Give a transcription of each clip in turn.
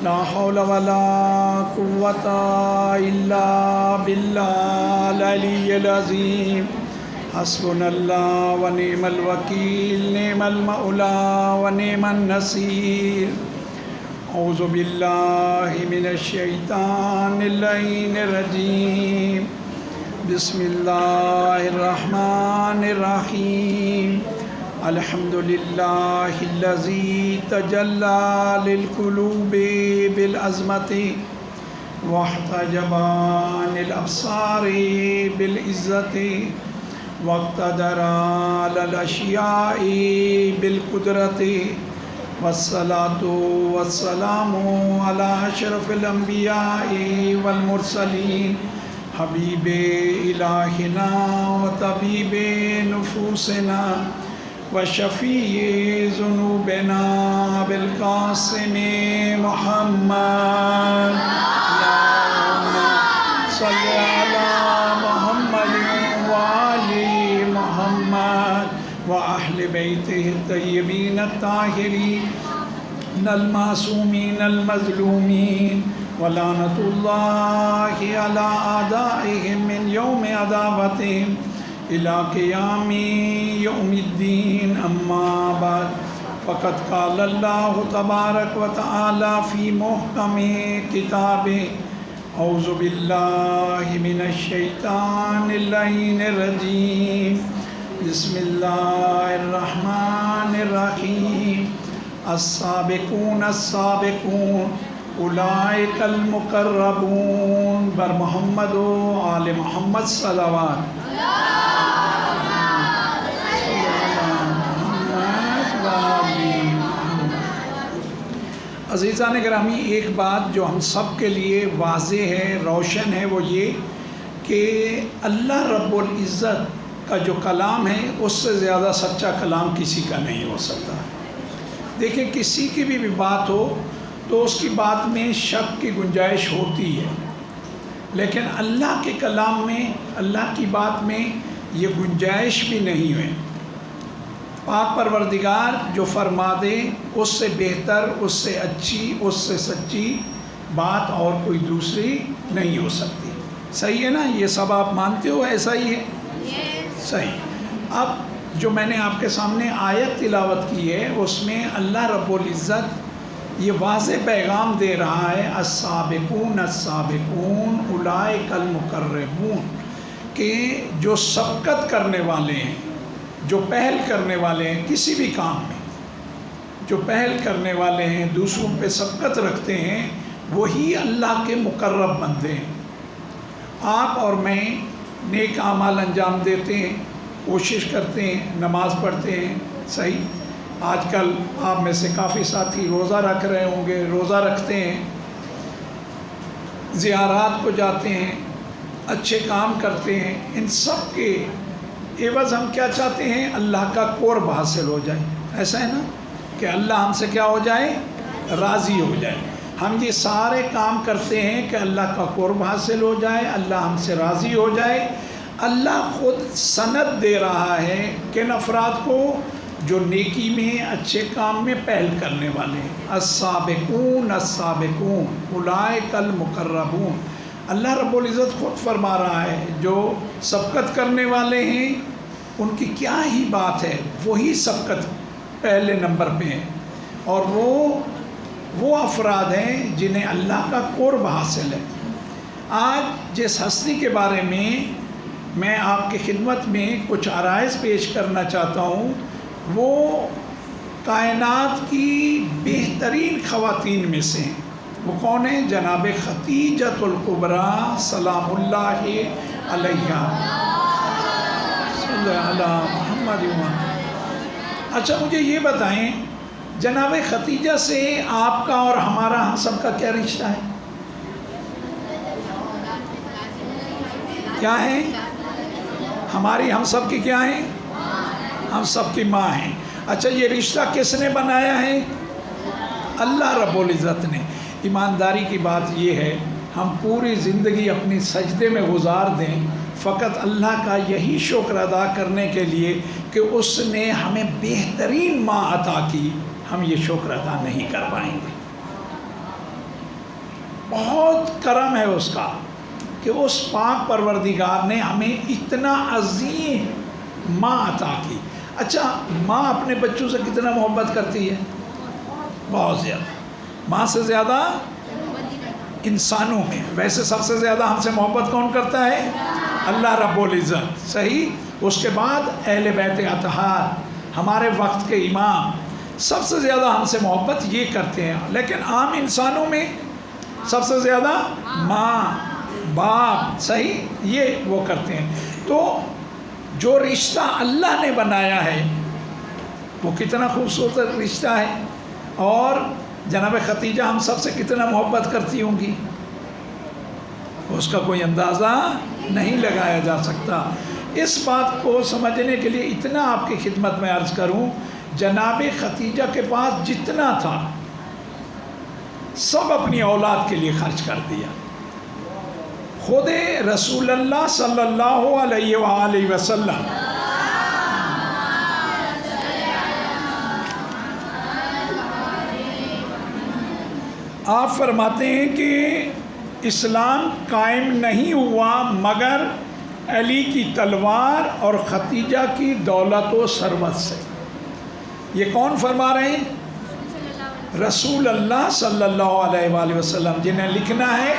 لا حول ولا قوة إلا بالله العلي العظيم حسبنا الله ونعم الوكيل نعم المولى ونعم النصير أعوذ بالله من الشيطان اللعين الرجيم بسم الله الرحمن الرحيم الحمد لله الذي تجلى للقلوب بالعظمة واحتجب عن الأبصار بالعزة واقتدر على الأشياء بالقدرة والصلاة والسلام على أشرف الأنبياء والمرسلين حبیب الہنا و طبیب نفوسنا و شفیع ذنوبنا بالقاسم محمد اللہم صلی علی محمد و آل محمد و اہل بیتہ الطیبین الطاہرین المعصومین المظلومین ولعنة الله على أعدائهم من يوم عداوتهم إلى قيام يوم الدين أما بعد فقد قال الله تبارك وتعالى في محكم كتابه أعوذ بالله من الشيطان اللعين الرجيم بسم الله الرحمن الرحيم السابقون السابقون اولئک المقربون بر محمد و آل محمد صلوات عزیزان گرامی، ایک بات جو ہم سب کے لیے واضح ہے، روشن ہے، وہ یہ کہ اللہ رب العزت کا جو کلام ہے اس سے زیادہ سچا کلام کسی کا نہیں ہو سکتا۔ دیکھیں، کسی کی بھی بات ہو تو اس کی بات میں شک کی گنجائش ہوتی ہے، لیکن اللہ کے کلام میں، اللہ کی بات میں یہ گنجائش بھی نہیں ہے۔ پاک پروردگار جو فرما دے اس سے بہتر، اس سے اچھی، اس سے سچی بات اور کوئی دوسری نہیں ہو سکتی۔ صحیح ہے نا؟ یہ سب آپ مانتے ہو ایسا ہی ہے؟ صحیح۔ اب جو میں نے آپ کے سامنے آیت تلاوت کی ہے اس میں اللہ رب العزت یہ واضح پیغام دے رہا ہے، السابقون السابقون اولئک المقربون، کہ جو سبقت کرنے والے ہیں، جو پہل کرنے والے ہیں کسی بھی کام میں، جو پہل کرنے والے ہیں، دوسروں پہ سبقت رکھتے ہیں، وہی اللہ کے مقرب بندے ہیں۔ آپ اور میں نیک اعمال انجام دیتے ہیں، کوشش کرتے ہیں، نماز پڑھتے ہیں، صحیح۔ آج کل آپ میں سے کافی ساتھی روزہ رکھ رہے ہوں گے، روزہ رکھتے ہیں، زیارات کو جاتے ہیں، اچھے کام کرتے ہیں۔ ان سب کے عوض ہم کیا چاہتے ہیں؟ اللہ کا قرب حاصل ہو جائے۔ ایسا ہے نا کہ اللہ ہم سے کیا ہو جائے؟ راضی ہو جائے۔ ہم یہ سارے کام کرتے ہیں کہ اللہ کا قرب حاصل ہو جائے، اللہ ہم سے راضی ہو جائے۔ اللہ خود سند دے رہا ہے کن افراد کو؟ جو نیکی میں، اچھے کام میں پہل کرنے والے ہیں۔ السابقون السابقون اولئک المقربون، اللہ رب العزت خود فرما رہا ہے جو سبقت کرنے والے ہیں ان کی کیا ہی بات ہے، وہی سبقت پہلے نمبر پہ ہیں، اور وہ افراد ہیں جنہیں اللہ کا قرب حاصل ہے۔ آج جس ہستی کے بارے میں آپ کی خدمت میں کچھ عرائض پیش کرنا چاہتا ہوں، وہ کائنات کی بہترین خواتین میں سے ہیں۔ وہ کون ہیں؟ جناب خدیجۃ الکبریٰ سلام اللہ علیہا، صلی اللہ محمد۔ اچھا مجھے یہ بتائیں، جناب خدیجہ سے آپ کا اور ہمارا ہم سب کا کیا رشتہ ہے؟ کیا ہے؟ ہماری ہم سب کی کیا ہیں؟ ہم سب کی ماں ہیں۔ اچھا یہ رشتہ کس نے بنایا ہے؟ اللہ رب العزت نے۔ ایمانداری کی بات یہ ہے، ہم پوری زندگی اپنی سجدے میں گزار دیں فقط اللہ کا یہی شکر ادا کرنے کے لیے کہ اس نے ہمیں بہترین ماں عطا کی، ہم یہ شکر ادا نہیں کر پائیں گے۔ بہت کرم ہے اس کا کہ اس پاک پروردگار نے ہمیں اتنا عظیم ماں عطا کی۔ اچھا، ماں اپنے بچوں سے کتنا محبت کرتی ہے؟ بہت زیادہ، ماں سے زیادہ انسانوں میں۔ ویسے سب سے زیادہ ہم سے محبت کون کرتا ہے؟ اللہ رب العزت، صحیح۔ اس کے بعد اہل بیت اطہار، ہمارے وقت کے امام، سب سے زیادہ ہم سے محبت یہ کرتے ہیں۔ لیکن عام انسانوں میں سب سے زیادہ ماں باپ، صحیح، یہ وہ کرتے ہیں۔ تو جو رشتہ اللہ نے بنایا ہے وہ کتنا خوبصورت رشتہ ہے، اور جناب ختیجہ ہم سب سے کتنا محبت کرتی ہوں گی، اس کا کوئی اندازہ نہیں لگایا جا سکتا۔ اس بات کو سمجھنے کے لیے اتنا آپ کی خدمت میں عرض کروں، جناب ختیجہ کے پاس جتنا تھا سب اپنی اولاد کے لیے خرچ کر دیا۔ خود رسول اللہ صلی اللہ علیہ وآلہ وسلم آپ فرماتے ہیں کہ اسلام قائم نہیں ہوا مگر علی کی تلوار اور ختیجہ کی دولت و ثروت سے۔ یہ کون فرما رہے ہیں؟ رسول اللہ صلی اللہ علیہ وآلہ وسلم۔ جنہیں لکھنا ہے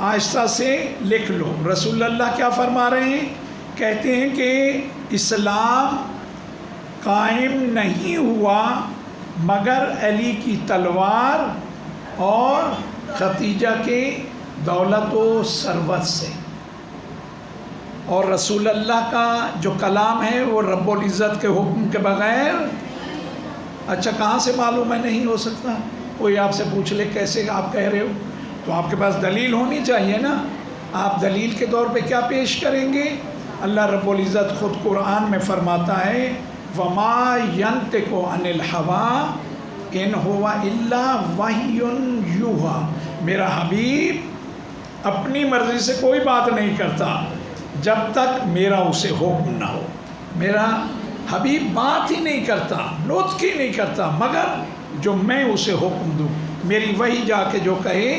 آہستہ سے لکھ لو۔ رسول اللہ کیا فرما رہے ہیں؟ کہتے ہیں کہ اسلام قائم نہیں ہوا مگر علی کی تلوار اور ختیجہ کے دولت و ثروت سے۔ اور رسول اللہ کا جو کلام ہے وہ رب العزت کے حکم کے بغیر، اچھا کہاں سے معلوم ہے؟ نہیں ہو سکتا۔ کوئی آپ سے پوچھ لے کیسے آپ کہہ رہے ہو، تو آپ کے پاس دلیل ہونی چاہیے نا۔ آپ دلیل کے طور پہ کیا پیش کریں گے؟ اللہ رب العزت خود قرآن میں فرماتا ہے وَمَا يَنْطِقُ عَنِ الْهَوَىٰ إِنْ هُوَ إِلَّا وَحْيٌ يُوحَىٰ۔ میرا حبیب اپنی مرضی سے کوئی بات نہیں کرتا جب تک میرا اسے حکم نہ ہو۔ میرا حبیب بات ہی نہیں کرتا، نطق ہی نہیں کرتا مگر جو میں اسے حکم دوں، میری وحی جا کے جو کہے۔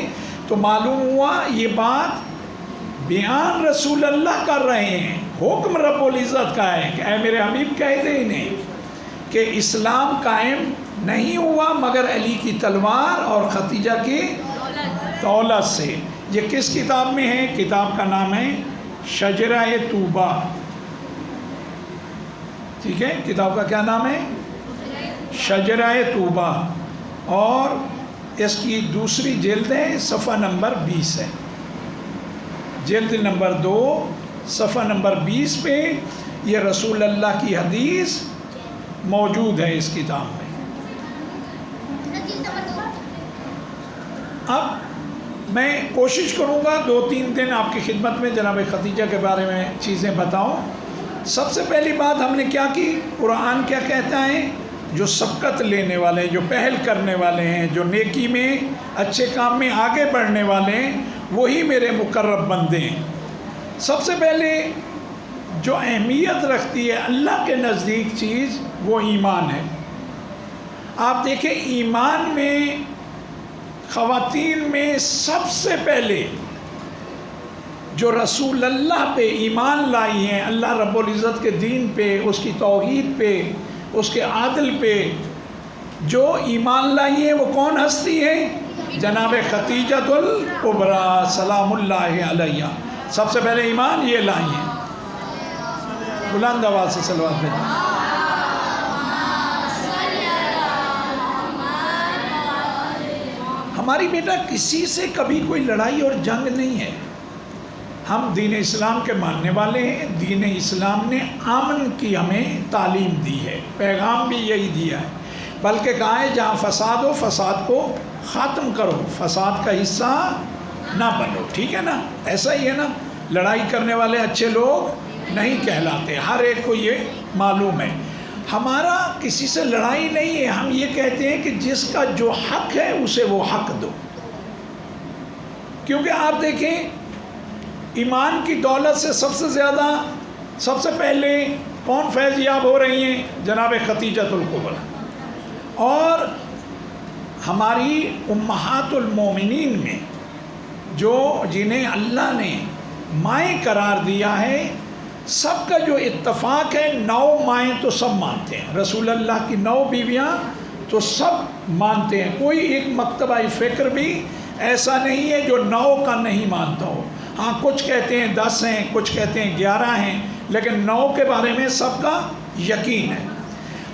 تو معلوم ہوا یہ بات بیان رسول اللہ کر رہے ہیں، حکم رب العزت کا ہے کہ اے میرے حبیب کہہ دے انہیں کہ اسلام قائم نہیں ہوا مگر علی کی تلوار اور ختیجہ کی دولت سے۔ یہ کس کتاب میں ہے؟ کتاب کا نام ہے شجرہ طوبہ۔ ٹھیک ہے، کتاب کا کیا نام ہے؟ شجرہ طوبہ، اور اس کی دوسری جلد ہے، صفحہ نمبر 20 ہے، جلد نمبر 2 صفحہ نمبر 20 پہ یہ رسول اللہ کی حدیث موجود ہے اس کتاب میں۔ اب میں کوشش کروں گا 2-3 دن آپ کی خدمت میں جناب ختیجہ کے بارے میں چیزیں بتاؤں۔ سب سے پہلی بات ہم نے کیا کی؟ قرآن کیا کہتا ہے؟ جو سبقت لینے والے ہیں، جو پہل کرنے والے ہیں، جو نیکی میں اچھے کام میں آگے بڑھنے والے ہیں، وہی میرے مقرب بندے ہیں۔ سب سے پہلے جو اہمیت رکھتی ہے اللہ کے نزدیک چیز، وہ ایمان ہے۔ آپ دیکھیں ایمان میں، خواتین میں سب سے پہلے جو رسول اللہ پہ ایمان لائی ہیں، اللہ رب العزت کے دین پہ، اس کی توحید پہ، اس کے عادل پہ جو ایمان لائی ہیں، وہ کون ہستی ہے؟ جناب ختیجۃ الکبریٰ سلام اللہ علیہا۔ سب سے پہلے ایمان یہ لائی ہیں۔ بلند آواز سے صلوات بھیجیں۔ ہماری بیٹا کسی سے کبھی کوئی لڑائی اور جنگ نہیں ہے۔ ہم دین اسلام کے ماننے والے ہیں۔ دین اسلام نے امن کی ہمیں تعلیم دی ہے، پیغام بھی یہی دیا ہے، بلکہ کہا ہے جہاں فساد ہو فساد کو ختم کرو، فساد کا حصہ نہ بنو۔ ٹھیک ہے نا؟ ایسا ہی ہے نا، لڑائی کرنے والے اچھے لوگ نہیں کہلاتے، ہر ایک کو یہ معلوم ہے۔ ہمارا کسی سے لڑائی نہیں ہے، ہم یہ کہتے ہیں کہ جس کا جو حق ہے اسے وہ حق دو۔ کیونکہ آپ دیکھیں ایمان کی دولت سے سب سے زیادہ، سب سے پہلے کون فیض یاب ہو رہی ہیں؟ جناب ختیجۃ الکبریٰ۔ اور ہماری امہات المومنین میں جو جنہیں اللہ نے مائیں قرار دیا ہے، سب کا جو اتفاق ہے 9 مائیں تو سب مانتے ہیں، رسول اللہ کی 9 بیویاں تو سب مانتے ہیں، کوئی ایک مکتبہ فکر بھی ایسا نہیں ہے جو 9 کا نہیں مانتا ہو۔ ہاں کچھ کہتے ہیں 10 ہیں، کچھ کہتے ہیں 11 ہیں، لیکن 9 کے بارے میں سب کا یقین ہے۔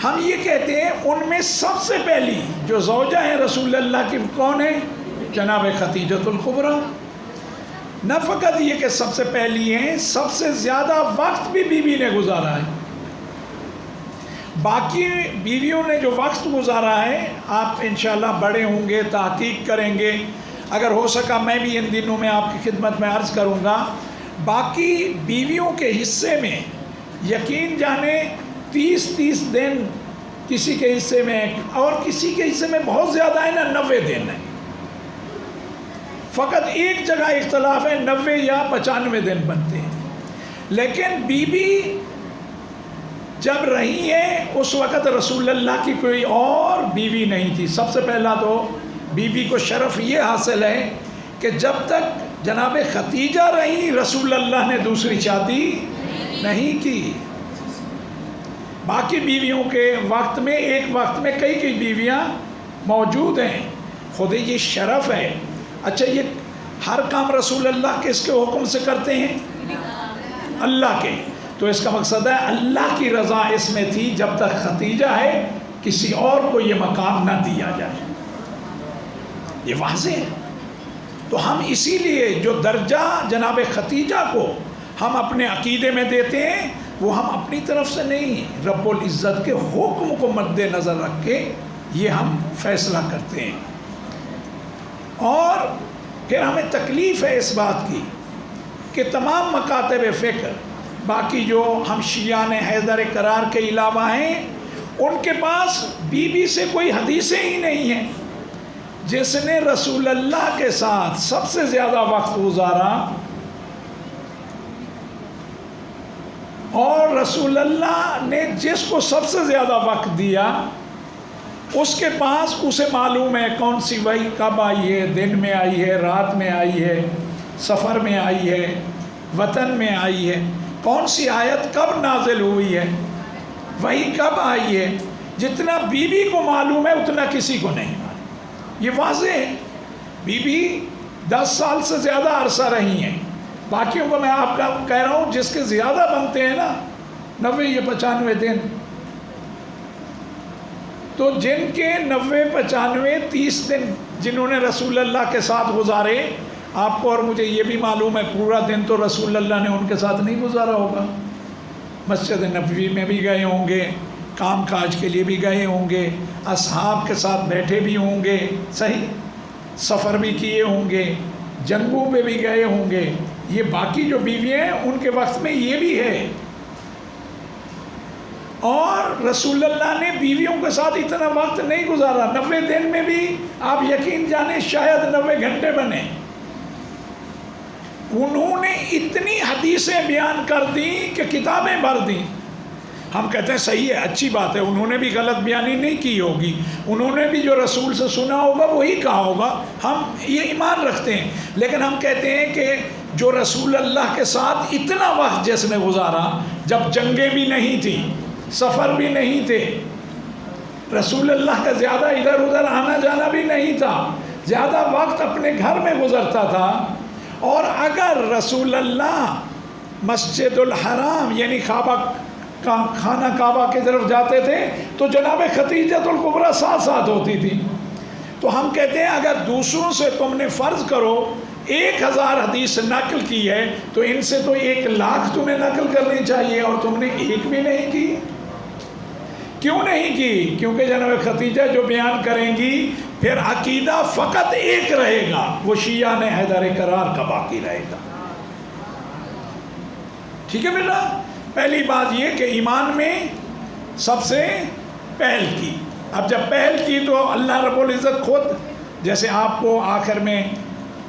ہم یہ کہتے ہیں ان میں سب سے پہلی جو زوجہ ہے رسول اللہ کی کون ہے؟ جناب خدیجۃ الکبریٰ۔ نہ فقط یہ کہ سب سے پہلی ہیں، سب سے زیادہ وقت بھی بیوی نے گزارا ہے۔ باقی بیویوں نے جو وقت گزارا ہے، آپ انشاءاللہ بڑے ہوں گے، تحقیق کریں گے، اگر ہو سکا میں بھی ان دنوں میں آپ کی خدمت میں عرض کروں گا۔ باقی بیویوں کے حصے میں یقین جانے 30 دن کسی کے حصے میں، اور کسی کے حصے میں بہت زیادہ ہے نا 90 دن ہے۔ فقط ایک جگہ اختلاف ہے، 90 یا 95 دن بنتے ہیں۔ لیکن بی بی جب رہی ہے اس وقت رسول اللہ کی کوئی اور بیوی نہیں تھی۔ سب سے پہلا تو بی بی کو شرف یہ حاصل ہے کہ جب تک جناب خدیجہ رہی رسول اللہ نے دوسری شادی نہیں کی۔ باقی بیویوں کے وقت میں ایک وقت میں کئی بیویاں موجود ہیں، خود یہ شرف ہے۔ اچھا، یہ ہر کام رسول اللہ کس کے حکم سے کرتے ہیں؟ اللہ کے۔ تو اس کا مقصد ہے اللہ کی رضا اس میں تھی، جب تک خدیجہ ہے کسی اور کو یہ مقام نہ دیا جائے۔ یہ واضح ہے۔ تو ہم اسی لیے جو درجہ جناب خدیجہ کو ہم اپنے عقیدے میں دیتے ہیں، وہ ہم اپنی طرف سے نہیں، رب العزت کے حکم کو مد نظر رکھ کے یہ ہم فیصلہ کرتے ہیں۔ اور پھر ہمیں تکلیف ہے اس بات کی کہ تمام مکاتب فکر، باقی جو ہم شیعان حیدر قرار کے علاوہ ہیں، ان کے پاس بی بی سے کوئی حدیثیں ہی نہیں ہیں۔ جس نے رسول اللہ کے ساتھ سب سے زیادہ وقت گزارا اور رسول اللہ نے جس کو سب سے زیادہ وقت دیا، اس کے پاس اسے معلوم ہے کون سی وحی کب آئی ہے، دن میں آئی ہے، رات میں آئی ہے، سفر میں آئی ہے، وطن میں آئی ہے، کون سی آیت کب نازل ہوئی ہے، وحی کب آئی ہے۔ جتنا بی بی کو معلوم ہے اتنا کسی کو نہیں معلوم۔ یہ واضح ہے۔ بی بی 10 سال سے زیادہ عرصہ رہی ہیں۔ باقیوں کو میں آپ کا کہہ رہا ہوں جس کے زیادہ بنتے ہیں نا 90 یا 95 دن، تو جن کے 90 95 30 دن جنہوں نے رسول اللہ کے ساتھ گزارے، آپ کو اور مجھے یہ بھی معلوم ہے پورا دن تو رسول اللہ نے ان کے ساتھ نہیں گزارا ہوگا۔ مسجد نبوی میں بھی گئے ہوں گے، کام کاج کے لیے بھی گئے ہوں گے، اصحاب کے ساتھ بیٹھے بھی ہوں گے، صحیح، سفر بھی کیے ہوں گے، جنگوں میں بھی گئے ہوں گے۔ یہ باقی جو بیویاں ہیں ان کے وقت میں یہ بھی ہے۔ اور رسول اللہ نے بیویوں کے ساتھ اتنا وقت نہیں گزارا، 90 دن میں بھی آپ یقین جانیں شاید 90 گھنٹے بنے۔ انہوں نے اتنی حدیثیں بیان کر دیں کہ کتابیں بھر دیں۔ ہم کہتے ہیں صحیح ہے، اچھی بات ہے، انہوں نے بھی غلط بیانی نہیں کی ہوگی، انہوں نے بھی جو رسول سے سنا ہوگا وہی کہا ہوگا، ہم یہ ایمان رکھتے ہیں۔ لیکن ہم کہتے ہیں کہ جو رسول اللہ کے ساتھ اتنا وقت جس نے گزارا، جب جنگیں بھی نہیں تھیں، سفر بھی نہیں تھے، رسول اللہ کا زیادہ ادھر ادھر آنا جانا بھی نہیں تھا، زیادہ وقت اپنے گھر میں گزرتا تھا۔ اور اگر رسول اللہ مسجد الحرام یعنی خانہ کعبہ کی طرف جاتے تھے تو جناب خدیجۃ الکبریٰ ساتھ ساتھ ہوتی تھی۔ تو ہم کہتے ہیں اگر دوسروں سے تم نے فرض کرو 1000 حدیث نقل کی ہے تو ان سے تو 1,00,000 تمہیں نقل کرنی چاہیے، اور تم نے ایک بھی نہیں کی۔ کیوں نہیں کی؟ کیونکہ جناب خدیجہ جو بیان کریں گی پھر عقیدہ فقط ایک رہے گا، وہ شیعان حیدر قرار کا باقی رہے گا۔ ٹھیک ہے بیٹا؟ پہلی بات یہ کہ ایمان میں سب سے پہل کی۔ اب جب پہل کی تو اللہ رب العزت خود، جیسے آپ کو آخر میں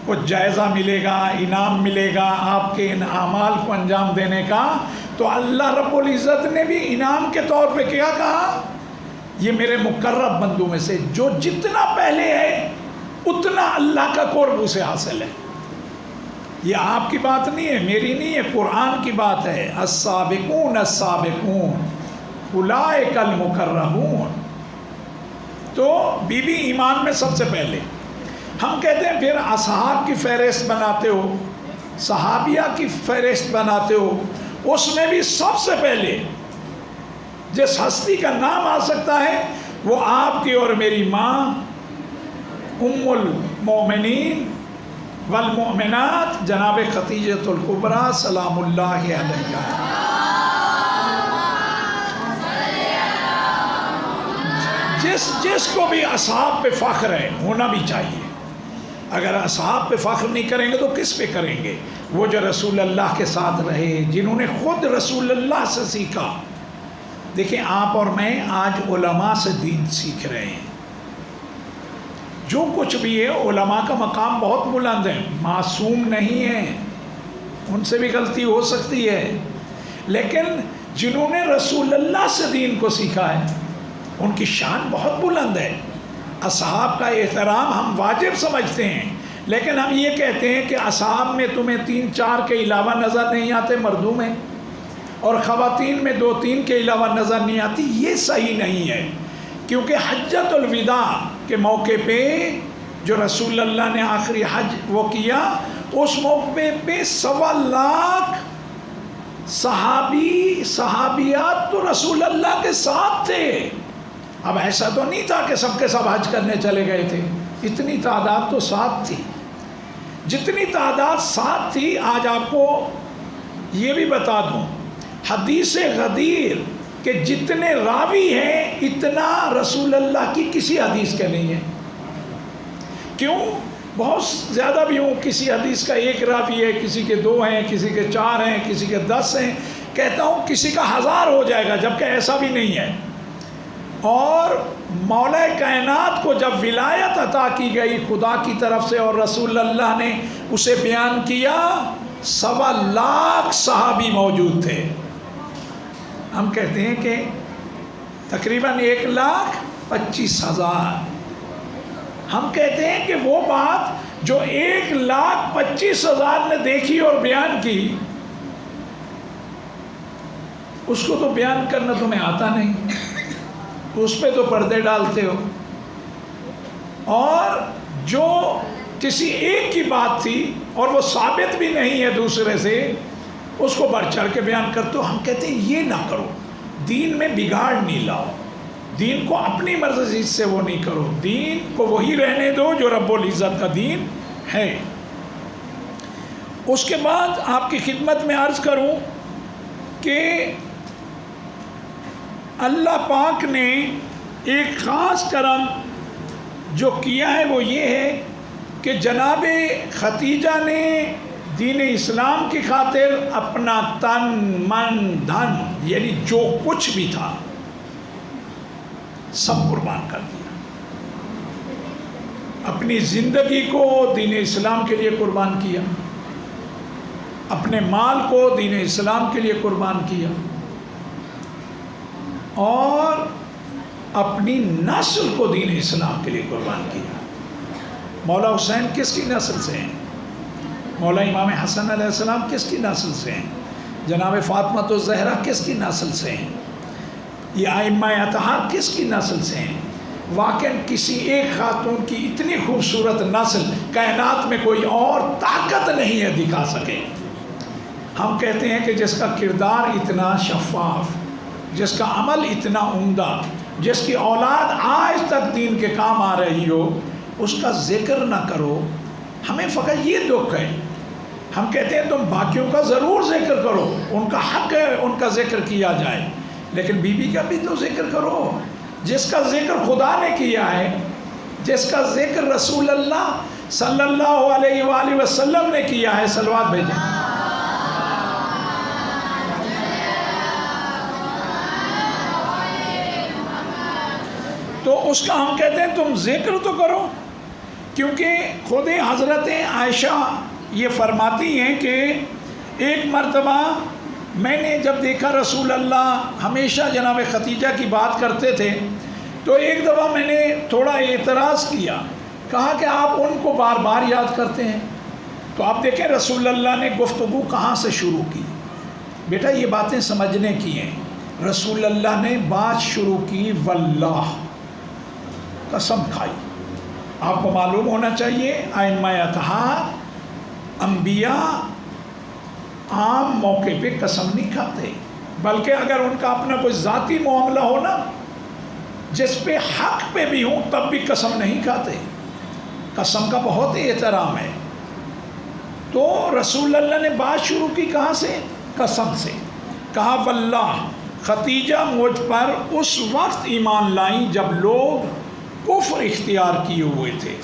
کچھ جائزہ ملے گا، انعام ملے گا آپ کے ان اعمال کو انجام دینے کا، تو اللہ رب العزت نے بھی انعام کے طور پہ کیا کہا یہ میرے مقرب بندوں میں سے جو جتنا پہلے ہے اتنا اللہ کا قرب اسے حاصل ہے. یہ آپ کی بات نہیں ہے، میری نہیں ہے، قرآن کی بات ہے. السابقون السابقون اولئک المقربون. تو بی بی ایمان میں سب سے پہلے. ہم کہتے ہیں پھر اصحاب کی فہرست بناتے ہو، صحابیہ کی فہرست بناتے ہو، اس میں بھی سب سے پہلے جس ہستی کا نام آ سکتا ہے وہ آپ کی اور میری ماں ام المومنین والمؤمنات جناب خدیجۃ الکبریٰ سلام اللہ علیہا. جس کو بھی اصحاب پہ فخر ہے ہونا بھی چاہیے. اگر اصحاب پہ فخر نہیں کریں گے تو کس پہ کریں گے؟ وہ جو رسول اللہ کے ساتھ رہے، جنہوں نے خود رسول اللہ سے سیکھا. دیکھیں آپ اور میں آج علماء سے دین سیکھ رہے ہیں. جو کچھ بھی ہے علماء کا مقام بہت بلند ہے، معصوم نہیں ہے، ان سے بھی غلطی ہو سکتی ہے، لیکن جنہوں نے رسول اللہ سے دین کو سیکھا ہے ان کی شان بہت بلند ہے. اصحاب کا احترام ہم واجب سمجھتے ہیں، لیکن ہم یہ کہتے ہیں کہ اصحاب میں تمہیں 3-4 کے علاوہ نظر نہیں آتے مردوں میں، اور خواتین میں 2-3 کے علاوہ نظر نہیں آتی. یہ صحیح نہیں ہے، کیونکہ حجۃ الوداع کے موقع پہ جو رسول اللہ نے آخری حج وہ کیا، اس موقع پہ 1.25 لاکھ صحابی صحابیات تو رسول اللہ کے ساتھ تھے. اب ایسا تو نہیں تھا کہ سب کے سب حج کرنے چلے گئے تھے، اتنی تعداد تو ساتھ تھی. جتنی تعداد ساتھ تھی، آج آپ کو یہ بھی بتا دوں، حدیث غدیر کہ جتنے راوی ہیں اتنا رسول اللہ کی کسی حدیث کے نہیں ہے. کیوں؟ بہت زیادہ بھی ہوں، کسی حدیث کا 1 راوی ہے، کسی کے 2 ہیں، کسی کے 4 ہیں، کسی کے 10 ہیں، کہتا ہوں کسی کا 1000 ہو جائے گا، جبکہ ایسا بھی نہیں ہے. اور مولا کائنات کو جب ولایت عطا کی گئی خدا کی طرف سے اور رسول اللہ نے اسے بیان کیا، 1.25 لاکھ صحابی موجود تھے. ہم کہتے ہیں کہ تقریباً 1,25,000. ہم کہتے ہیں کہ وہ بات جو 1,25,000 نے دیکھی اور بیان کی، اس کو تو بیان کرنا تمہیں آتا نہیں، اس پہ تو پردے ڈالتے ہو. اور جو کسی ایک کی بات تھی اور وہ ثابت بھی نہیں ہے دوسرے سے، اس کو بڑھ چڑھ کے بیان کرتے ہو. ہم کہتے ہیں یہ نہ کرو، دین میں بگاڑ نہیں لاؤ، دین کو اپنی مرضی سے وہ نہیں کرو، دین کو وہی رہنے دو جو رب العزت کا دین ہے. اس کے بعد آپ کی خدمت میں عرض کروں کہ اللہ پاک نے ایک خاص کرم جو کیا ہے وہ یہ ہے کہ جناب خدیجہ نے دین اسلام کی خاطر اپنا تن من دھن یعنی جو کچھ بھی تھا سب قربان کر دیا. اپنی زندگی کو دین اسلام کے لیے قربان کیا، اپنے مال کو دین اسلام کے لیے قربان کیا، اور اپنی نسل کو دین اسلام کے لیے قربان کیا. مولا حسین کس کی نسل سے ہیں؟ مولا امام حسن علیہ السلام کس کی نسل سے ہیں؟ جناب فاطمہ الزہرا کس کی نسل سے ہیں؟ یہ ائمہ اطہار کس کی نسل سے ہیں؟ واقعاً کسی ایک خاتون کی اتنی خوبصورت نسل کائنات میں کوئی اور طاقت نہیں ہے دکھا سکے. ہم کہتے ہیں کہ جس کا کردار اتنا شفاف، جس کا عمل اتنا عمدہ، جس کی اولاد آج تک دین کے کام آ رہی ہو، اس کا ذکر نہ کرو. ہمیں فقط یہ دکھ ہے. ہم کہتے ہیں تم باقیوں کا ضرور ذکر کرو، ان کا حق ہے ان کا ذکر کیا جائے، لیکن بی بی کا بھی تو ذکر کرو. جس کا ذکر خدا نے کیا ہے، جس کا ذکر رسول اللہ صلی اللہ علیہ وآلہ وسلم نے کیا ہے، صلوات بھیجیں. تو اس کا ہم کہتے ہیں تم ذکر تو کرو، کیونکہ خود حضرت عائشہ یہ فرماتی ہیں کہ ایک مرتبہ میں نے جب دیکھا رسول اللہ ہمیشہ جناب خدیجہ کی بات کرتے تھے، تو ایک دفعہ میں نے تھوڑا اعتراض کیا، کہا کہ آپ ان کو بار بار یاد کرتے ہیں۔ تو آپ دیکھیں رسول اللہ نے گفتگو کہاں سے شروع کی۔ بیٹا یہ باتیں سمجھنے کی ہیں۔ رسول اللہ نے بات شروع کی واللہ، قسم کھائی۔ آپ کو معلوم ہونا چاہیے ائمہ اطہار، انبیاء عام موقع پہ قسم نہیں کھاتے، بلکہ اگر ان کا اپنا کوئی ذاتی معاملہ ہو نا جس پہ حق پہ بھی ہوں تب بھی قسم نہیں کھاتے۔ قسم کا بہت احترام ہے۔ تو رسول اللہ نے بات شروع کی کہاں سے؟ قسم سے۔ کہا واللہ، ختیجہ مجھ پر اس وقت ایمان لائیں جب لوگ کفر اختیار کیے ہوئے تھے،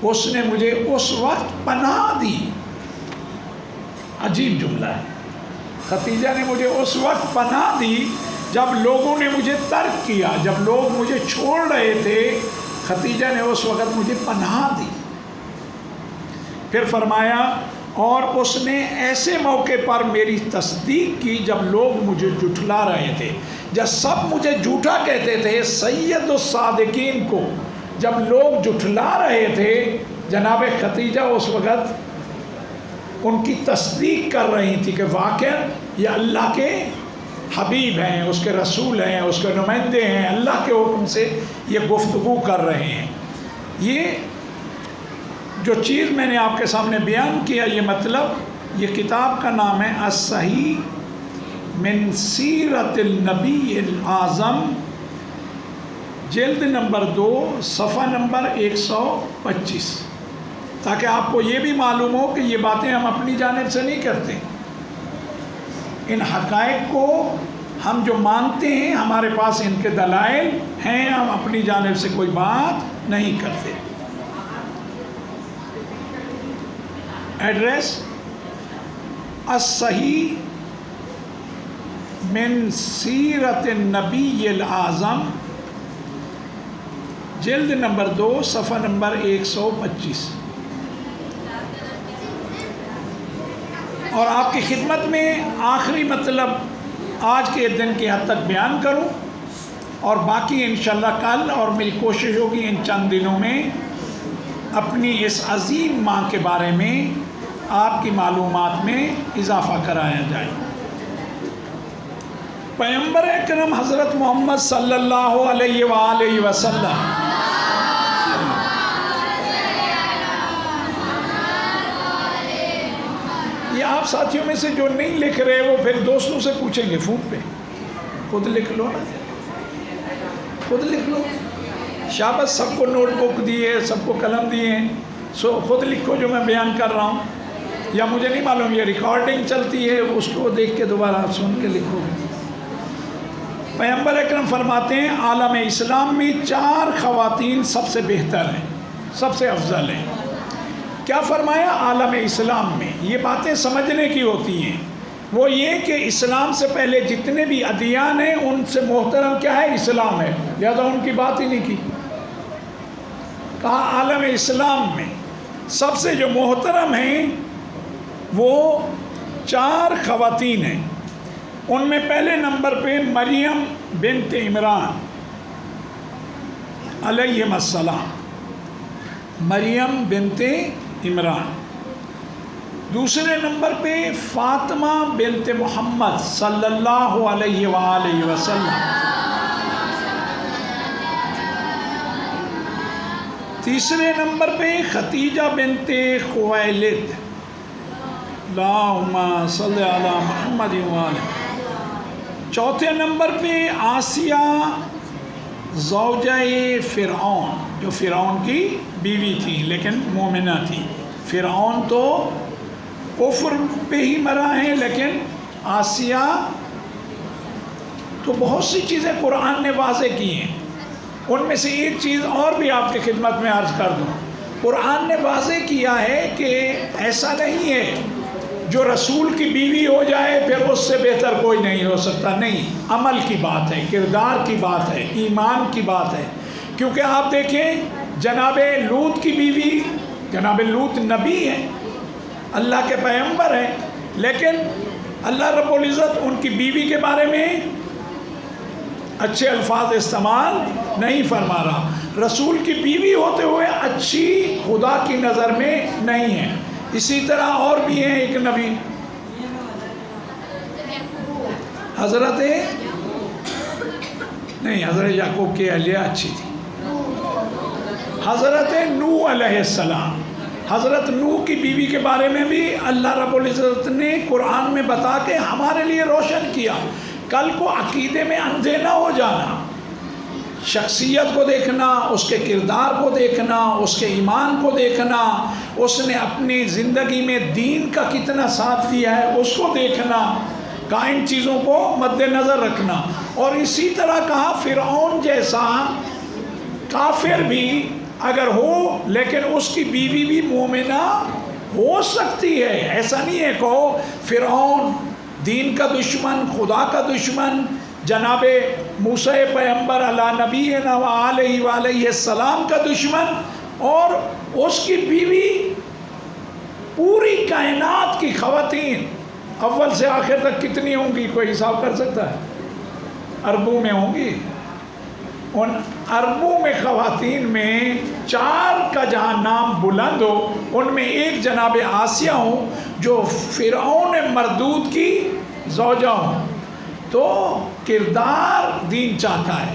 اس نے مجھے اس وقت پناہ دی۔ عجیب جملہ ہے، ختیجہ نے مجھے اس وقت پناہ دی جب لوگوں نے مجھے ترک کیا، جب لوگ مجھے چھوڑ رہے تھے، ختیجہ نے اس وقت مجھے پناہ دی۔ پھر فرمایا اور اس نے ایسے موقع پر میری تصدیق کی جب لوگ مجھے جھٹلا رہے تھے، جب سب مجھے جھوٹا کہتے تھے، سید الصادقین کو جب لوگ جھٹلا رہے تھے، جناب ختیجہ اس وقت ان کی تصدیق کر رہی تھی کہ واقعا یہ اللہ کے حبیب ہیں، اس کے رسول ہیں، اس کے نمائندے ہیں، اللہ کے حکم سے یہ گفتگو کر رہے ہیں۔ یہ جو چیز میں نے آپ کے سامنے بیان کیا، یہ مطلب، یہ کتاب کا نام ہے الصحیح من سیرت النبی الاعظم، جلد نمبر 2، صفحہ نمبر 125، تاکہ آپ کو یہ بھی معلوم ہو کہ یہ باتیں ہم اپنی جانب سے نہیں کرتے۔ ان حقائق کو ہم جو مانتے ہیں، ہمارے پاس ان کے دلائل ہیں، ہم اپنی جانب سے کوئی بات نہیں کرتے۔ ایڈریس الصحیح من سیرت النبی الاعظم، جلد نمبر 2، صفحہ نمبر 125۔ اور آپ کی خدمت میں آخری مطلب آج کے دن کی حد تک بیان کروں، اور باقی انشاءاللہ کل، اور میری کوشش ہوگی ان چند دنوں میں اپنی اس عظیم ماں کے بارے میں آپ کی معلومات میں اضافہ کرایا جائے۔ پیغمبر اکرم حضرت محمد صلی اللہ علیہ وآلہ وسلم یہ آپ ساتھیوں میں سے جو نہیں لکھ رہے وہ پھر دوستوں سے پوچھیں گے فون پہ، خود لکھ لو نا، خود لکھ لو۔ شاباش، سب کو نوٹ بک دی ہے، سب کو قلم دیے ہیں، سو خود لکھو جو میں بیان کر رہا ہوں، یا مجھے نہیں معلوم یہ ریکارڈنگ چلتی ہے، اس کو دیکھ کے دوبارہ آپ سن کے لکھو گے۔ پیغمبر اکرم فرماتے ہیں عالم اسلام میں 4 خواتین سب سے بہتر ہیں، سب سے افضل ہیں۔ کیا فرمایا؟ عالم اسلام میں یہ باتیں سمجھنے کی ہوتی ہیں، وہ یہ کہ اسلام سے پہلے جتنے بھی ادیان ہیں ان سے محترم کیا ہے؟ اسلام ہے، لہذا ان کی بات ہی نہیں کی۔ کہا عالم اسلام میں سب سے جو محترم ہیں وہ 4 خواتین ہیں۔ ان میں پہلے نمبر پہ مریم بنت عمران علیہ السلام، مریم بنت عمران۔ دوسرے نمبر پہ فاطمہ بنت محمد صلی اللہ علیہ وآلہ وسلم۔ تیسرے نمبر پہ ختیجہ بنت خویلد، اللہم صلی علی محمد وآلہ۔ چوتھے نمبر پہ آسیہ زوجہ فرعون، جو فرعون کی بیوی تھی لیکن مومنہ تھی۔ فرعون تو کفر پہ ہی مرا ہے، لیکن آسیہ تو بہت سی چیزیں قرآن نے واضح کی ہیں۔ ان میں سے ایک چیز اور بھی آپ کی خدمت میں عرض کر دوں، قرآن نے واضح کیا ہے کہ ایسا نہیں ہے جو رسول کی بیوی ہو جائے پھر اس سے بہتر کوئی نہیں ہو سکتا، نہیں، عمل کی بات ہے، کردار کی بات ہے، ایمان کی بات ہے۔ کیونکہ آپ دیکھیں جناب لوط کی بیوی، جناب لوط نبی ہیں، اللہ کے پیغمبر ہیں، لیکن اللہ رب العزت ان کی بیوی کے بارے میں اچھے الفاظ استعمال نہیں فرما رہا. رسول کی بیوی ہوتے ہوئے اچھی خدا کی نظر میں نہیں ہے. اسی طرح اور بھی ہیں ایک نبی حضرت یعقوب کی اہلیہ اچھی تھی. حضرت نوح علیہ السلام، حضرت نوح کی بیوی کے بارے میں بھی اللہ رب العزت نے قرآن میں بتا کے ہمارے لیے روشن کیا. کل کو عقیدے میں اندھے نہ ہو جانا، شخصیت کو دیکھنا، اس کے کردار کو دیکھنا، اس کے ایمان کو دیکھنا، اس نے اپنی زندگی میں دین کا کتنا ساتھ دیا ہے اس کو دیکھنا، ان چیزوں کو مد نظر رکھنا. اور اسی طرح کہا فرعون جیسا کافر بھی اگر ہو لیکن اس کی بیوی بھی مومنہ ہو سکتی ہے. ایسا نہیں ہے کہ فرعون دین کا دشمن، خدا کا دشمن، جناب موسیٰ پیغمبر علی نبینا و علیہ السلام کا دشمن، اور اس کی بیوی پوری کائنات کی خواتین اول سے آخر تک کتنی ہوں گی کوئی حساب کر سکتا ہے؟ اربوں میں ہوں گی. ان اربوں میں خواتین میں 4 کا جہاں نام بلند ہو ان میں ایک جناب آسیہ ہوں جو فرعون مردود کی زوجہ ہوں. تو کردار دین چاہتا ہے،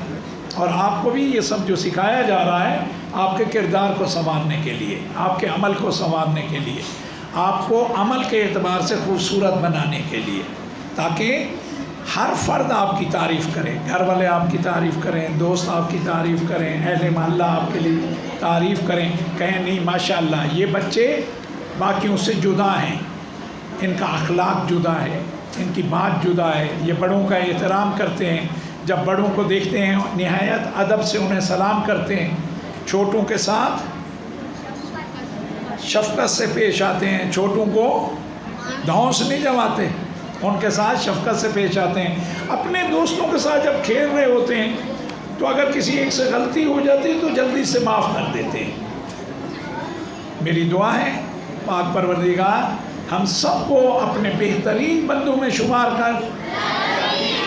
اور آپ کو بھی یہ سب جو سکھایا جا رہا ہے آپ کے کردار کو سنوارنے کے لیے، آپ کے عمل کو سنوارنے کے لیے، آپ کو عمل کے اعتبار سے خوبصورت بنانے کے لیے، تاکہ ہر فرد آپ کی تعریف کرے، گھر والے آپ کی تعریف کریں، دوست آپ کی تعریف کریں، اہل محلہ آپ کے لیے تعریف کریں، کہیں نہیں ماشاءاللہ یہ بچے باقیوں سے جدا ہیں، ان کا اخلاق جدا ہے، ان کی بات جدا ہے، یہ بڑوں کا احترام کرتے ہیں، جب بڑوں کو دیکھتے ہیں نہایت ادب سے انہیں سلام کرتے ہیں، چھوٹوں کے ساتھ شفقت سے پیش آتے ہیں، چھوٹوں کو دھونس نہیں جماتے، ان کے ساتھ شفقت سے پیش آتے ہیں. اپنے دوستوں کے ساتھ جب کھیل رہے ہوتے ہیں تو اگر کسی ایک سے غلطی ہو جاتی ہے تو جلدی سے معاف کر دیتے ہیں. میری دعا ہے پاک پروردگار ہم سب کو اپنے بہترین بندوں میں شمار کر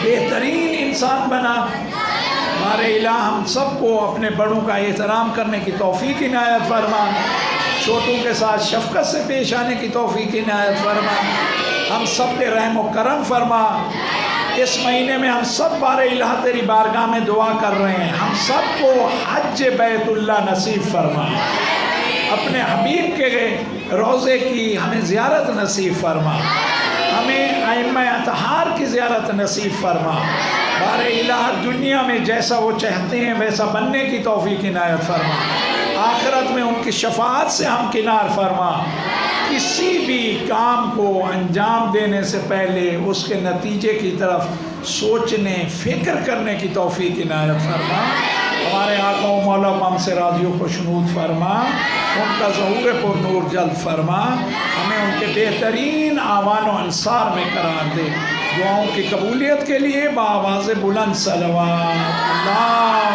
بہترین انسان بنا. ہمارے الہ ہم سب کو اپنے بڑوں کا احترام کرنے کی توفیق عنایت فرما، چھوٹوں کے ساتھ شفقت سے پیش آنے کی توفیق عنایت فرما. ہم سب پہ رحم و کرم فرما. اس مہینے میں ہم سب بار الہ تیری بارگاہ میں دعا کر رہے ہیں، ہم سب کو حج بیت اللہ نصیب فرما، اپنے حبیب کے روضے کی ہمیں زیارت نصیب فرما، ہمیں ائمہ اطہار کی زیارت نصیب فرما. بار الہ دنیا میں جیسا وہ چاہتے ہیں ویسا بننے کی توفیق عنایت فرما، آخرت میں ان کی شفاعت سے ہم کنار فرما. کسی بھی کام کو انجام دینے سے پہلے اس کے نتیجے کی طرف سوچنے فکر کرنے کی توفیق عنایت فرما. ہمارے آقا و مولا کو ہم سے راضی و خوشنود فرما، ان کا ظہور پر نور جلد فرما، ہمیں ان کے بہترین آوان و انصار میں قرار دے. دعاؤں کی قبولیت کے لیے بآواز بلند صلوات. اللہ